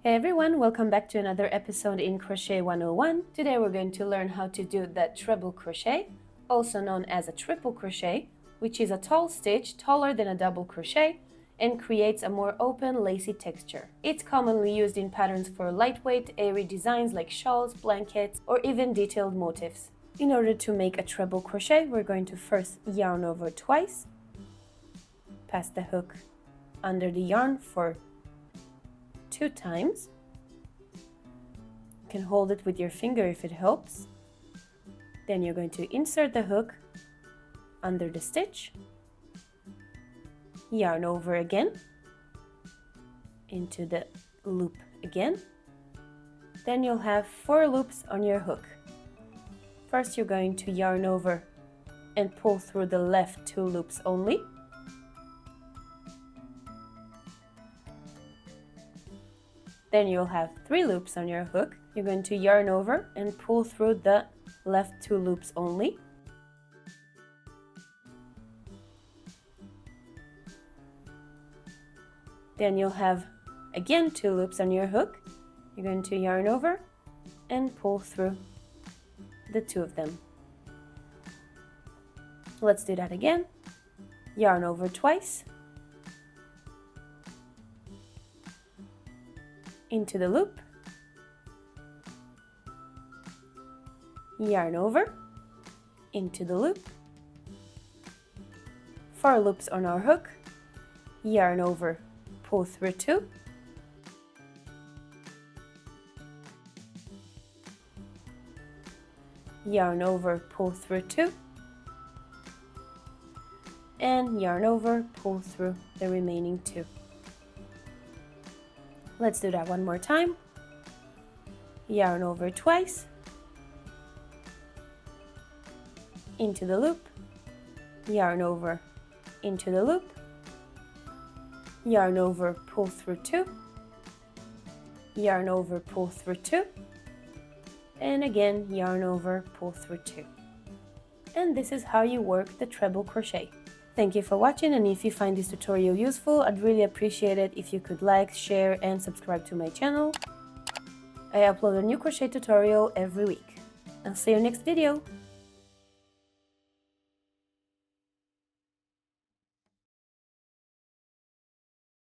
Hey everyone, welcome back to another episode in Crochet 101. Today we're going to learn how to do the treble crochet, also known as a triple crochet, which is a tall stitch taller than a double crochet and creates a more open, lacy texture. It's commonly used in patterns for lightweight, airy designs like shawls, blankets, or even detailed motifs. In order to make a treble crochet, we're going to first yarn over twice, pass the hook under the yarn for 2 times. You can hold it with your finger if it helps. Then you're going to insert the hook under the stitch, yarn over again, into the loop again. Then you'll have 4 loops on your hook. First you're going to yarn over and pull through the left 2 loops only. Then you'll have 3 loops on your hook. You're going to yarn over and pull through the left 2 loops only. Then you'll have again 2 loops on your hook. You're going to yarn over and pull through the 2 of them. Let's do that again. Yarn over twice, into the loop, yarn over, into the loop, 4 loops on our hook, yarn over, pull through 2, yarn over, pull through 2, and yarn over, pull through the remaining 2. Let's do that one more time. Yarn over twice, into the loop, yarn over, into the loop, yarn over, pull through 2, yarn over, pull through 2, and again yarn over, pull through 2. And this is how you work the treble crochet. Thank you for watching, and if you find this tutorial useful, I'd really appreciate it if you could like, share, and subscribe to my channel. I upload a new crochet tutorial every week. I'll see you next video!